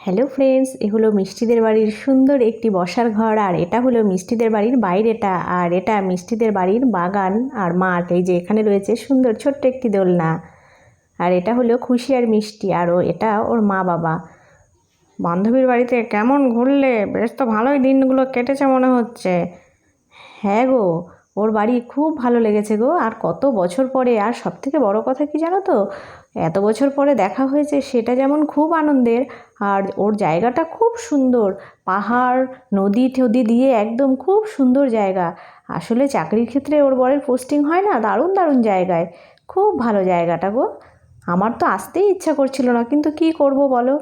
Hello friends, এ হলো মিষ্টিদের বাড়ির সুন্দর একটি বসার ঘর। আর এটা হলো মিষ্টিদের বাড়ির বাইরেটা, আর এটা মিষ্টিদের বাড়ির বাগান আর মাঠ। এই যে এখানে রয়েছে সুন্দর ছোট্ট একটি দোলনা। আর এটা হলো খুশি আর মিষ্টি, আর এটা ওর মা বাবা। বান্ধবীর বাড়িতে কেমন ঘুরলে? বেশ তো ভালোই দিনগুলো কেটেছে মনে হচ্ছে। হ্যাঁ গো, ওর বাড়ি খুব ভালো লেগেছে গো। আর কত বছর পরে, আর সবথেকে বড় কথা কি জানো তো, এত বছর পরে দেখা হয়েছে সেটা যেমন খুব আনন্দের, আর ওর জায়গাটা খুব সুন্দর। পাহাড়, নদী টদী দিয়ে একদম খুব সুন্দর জায়গা। আসলে চাকরির ক্ষেত্রে ওর বরের পোস্টিং হয় না, দারুণ দারুণ জায়গায়। খুব ভালো জায়গাটা গো। আমার তো আসতেই ইচ্ছা করছিল না, কিন্তু কি করব বলো।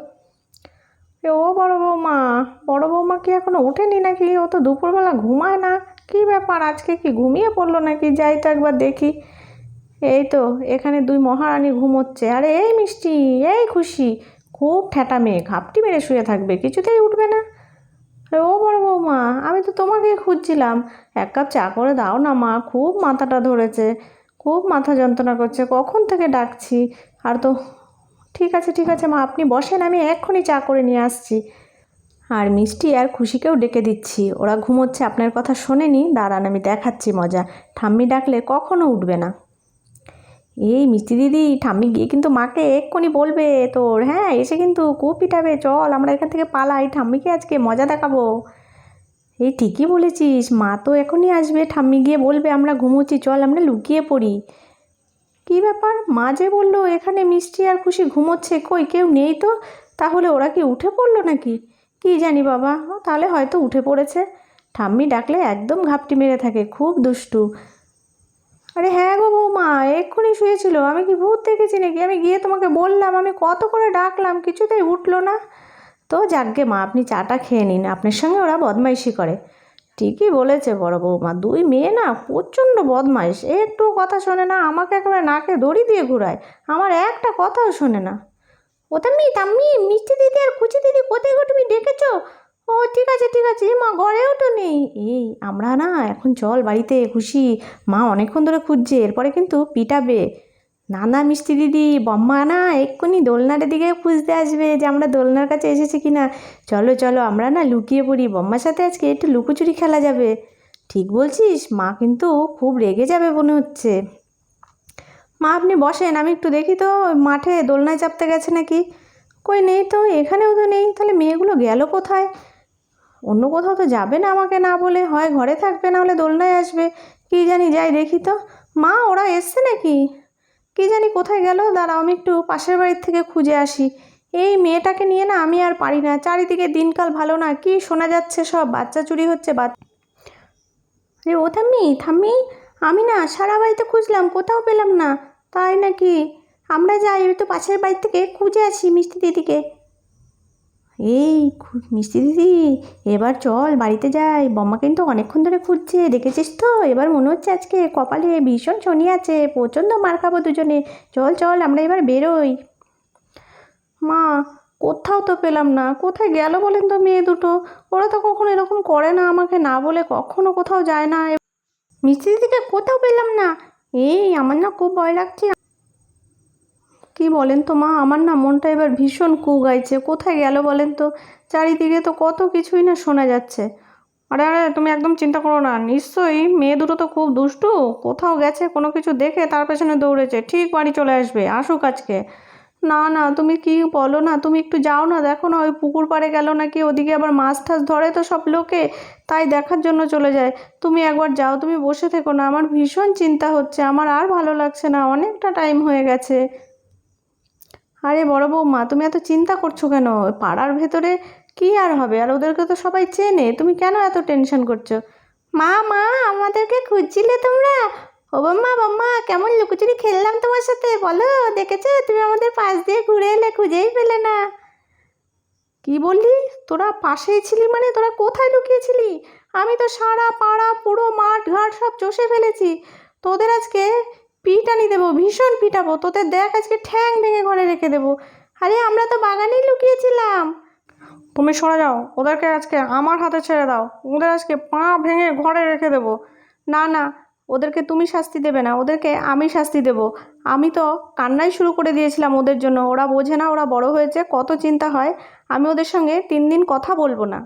ও বড় বৌমা কি এখনো ওঠেনি নাকি? ও তো দুপুরবেলা ঘুমায় না। কি ব্যাপার, আজকে কি ঘুমিয়ে পড়লো নাকি? যাই তো একবার দেখি। এই তো এখানে দুই মহারানী ঘুমোচ্ছে। আরে এই মিষ্টি, এই খুশি, খুব ঠ্যাটা মেয়ে, ঘাপটি মেরে শুয়ে থাকবে, কিছুতেই উঠবে না। আরে ও বড় বৌমা, আমি তো তোমাকে খুঁজছিলাম। এক কাপ চা করে দাও না মা, খুব মাথাটা ধরেছে, খুব মাথা যন্ত্রণা করছে, কখন থেকে ডাকছি। আর তো ঠিক আছে ঠিক আছে মা, আপনি বসেন, আমি এক্ষুনি চা করে নিয়ে আসছি। আর মিষ্টি আর খুশিকেও ডেকে দিচ্ছি, ওরা ঘুমোচ্ছে, আপনার কথা শোনেনি। দাঁড়ান, আমি দেখাচ্ছি মজা। ঠাম্মি ডাকলে কখনো উঠবে না। এই মিষ্টি দিদি, ঠাম্মি গিয়ে কিন্তু মাকে এক্ষুনি বলবে তোর, হ্যাঁ, এসে কিন্তু খুব পিটাবে। চল আমরা এখান থেকে পালাই, ঠাম্মিকে আজকে মজা দেখাবো। এই ঠিকই বলেছিস, মা তো এখনই আসবে, ঠাম্মি গিয়ে বলবে আমরা ঘুমোচ্ছি, চল আমরা লুকিয়ে পড়ি। কী ব্যাপার, মা যে বললো এখানে মিষ্টি আর খুশি ঘুমোচ্ছে, কই কেউ নেই তো। তাহলে ওরা কি উঠে পড়লো নাকি? কি জানি বাবা, তাহলে হয়তো উঠে পড়েছে। ঠাম্মি ডাকলে একদম ঘাপটি মেরে থাকে, খুব দুষ্টু। আরে হ্যাঁ গো বৌমা, এক্ষুনি শুয়েছিল। আমি কি ভূত দেখেছি নাকি? আমি গিয়ে তোমাকে বললাম, আমি কত করে ডাকলাম, কিছুতেই উঠলো না। তো যাকগে মা, আপনি চাটা খেয়ে নিন, আপনার সঙ্গে ওরা বদমাইশি করে। ঠিকই বলেছে বড় বৌমা, দুই মেয়ে না প্রচণ্ড বদমাইশ, একটু কথা শোনে না, আমাকে একেবারে নাকে দড়ি দিয়ে ঘুরায়, আমার একটা কথাও শোনে না। ও তাম্মি তাম্মি, মিষ্টি দিদি আর কুচি দিদি কোথায় গো, তুমি ডেকেছো? ও ঠিক আছে ঠিক আছে, মা ঘরেও তো নেই। এই আমরা না এখন চল বাড়িতে, খুশি মা অনেকক্ষণ ধরে খুঁজছে, এরপরে কিন্তু পিটাবে। না না মিষ্টি দিদি, বম্মা না এক্ষুনি দোলনার দিকে খুঁজতে আসবে যে আমরা দোলনার কাছে এসেছি কি না। চলো চলো আমরা না লুকিয়ে পড়ি, বম্মার সাথে আজকে একটু লুকোচুরি খেলা যাবে। ঠিক বলছিস, মা কিন্তু খুব রেগে যাবে মনে হচ্ছে। মা আপনি বসেন, আমি একটু দেখি তো মাঠে দোলনায় চাপতে গেছে নাকি। কই নেই তো, এখানেও তো নেই, তাহলে মেয়েগুলো গেল কোথায়? অন্য কোথাও তো যাবে না আমাকে না বলে, হয় ঘরে থাকবে না হলে দোলনায় আসবে। কি জানি, যাই দেখি তো। মা ওরা এসছে নাকি? কি জানি কোথায় গেল, দাঁড়াও আমি একটু পাশের বাড়ির থেকে খুঁজে আসি। এই মেয়েটাকে নিয়ে না আমি আর পারি না, চারিদিকে দিনকাল ভালো না, কি শোনা যাচ্ছে সব, বাচ্চা চুরি হচ্ছে আরে ও থাম্মি থাম্মি, আমি না সারা বাড়িতে খুঁজলাম, কোথাও পেলাম না। তাই নাকি? আমরা যাই, ওই তো পাশের বাড়ি থেকে খুঁজে আসি মিষ্টি দিদিকে। এই মিষ্টি দিদি, এবার চল বাড়িতে যাই, বম্মা কিন্তু অনেকক্ষণ ধরে খুঁজছে, দেখেছিস তো, এবার মনে হচ্ছে আজকে কপালে ভীষণ শনি আছে, প্রচণ্ড মার খাবো দুজনে। চল চল আমরা এবার বেরোই। মা কোথাও তো পেলাম না, কোথায় গেল বলেন তো মেয়ে দুটো? ওরা তো কখনো এরকম করে না, আমাকে না বলে কখনো কোথাও যায় না। মিষ্টি দিদিকে কোথাও পেলাম না। এই আমার না খুব ভয় লাগছে। কি বলেন তো মা, আমার না মনটা এবার ভীষণ কু গাইছে, কোথায় গেল বলেন তো? চারিদিকে তো কত কিছুই না শোনা যাচ্ছে। আরে আরে তুমি একদম চিন্তা করো না, নিশ্চয়ই মেয়ে দুটো তো খুব দুষ্টু, কোথাও গেছে, কোনো কিছু দেখে তার পেছনে দৌড়েছে, ঠিক বাড়ি চলে আসবে, আসুক আজকে। না না, তুমি কি বলো না, তুমি একটু যাও না, দেখো না, ওই পুকুর পাড়ে গেল নাকি, ওদিকে আবার মাছ টাছ ধরে তো সব লোকে, তাই দেখার জন্য চলে যায়। তুমি একবার যাও, তুমি বসে থেকো না, আমার ভীষণ চিন্তা হচ্ছে, আমার আর ভালো লাগছে না, অনেকটা টাইম হয়ে গেছে। আরে বড় বৌমা, তুমি এত চিন্তা করছো কেন? ওই পাড়ার ভেতরে কি আর হবে, আর ওদেরকে তো সবাই চেনে, তুমি কেন এত টেনশন করছো? মা মা, আমাদেরকে খুঁজছিলে তোমরা? ও বাম্মা বাম্মা, কেমন লুকোচুরি খেললাম তোমার সাথে, বলো, দেখেছো তুমি আমাদের পাশ দিয়ে ঘুরে এলে, খুঁজেই পেলে না। কি বললি? তোরা পাশেই ছিলি মানে, তোরা কোথায় লুকিয়েছিলি? আমি তো সারা পাড়া পুরো মাঠ ঘাট সব চষে ফেলেছি, তোদের আজকে পিটানি দেবো, ভীষণ পিটাবো তোদের, দেখ আজকে ঠ্যাং ভেঙে ঘরে রেখে দেবো। আরে আমরা তো বাগানেই লুকিয়েছিলাম। তুমি সরে যাও, ওদেরকে আজকে আমার হাতে ছেড়ে দাও, ওদের আজকে পা ভেঙে ঘরে রেখে দেবো। না না, ওদেরকে তুমি শাস্তি দেবে না, ওদেরকে আমি শাস্তি দেব। আমি তো কান্নাই শুরু করে দিয়েছিলাম ওদের জন্য। ওরা বোঝে না, ওরা বড় হয়েছে, কত চিন্তা হয়। আমি ওদের সঙ্গে 3 দিন কথা বলবো না।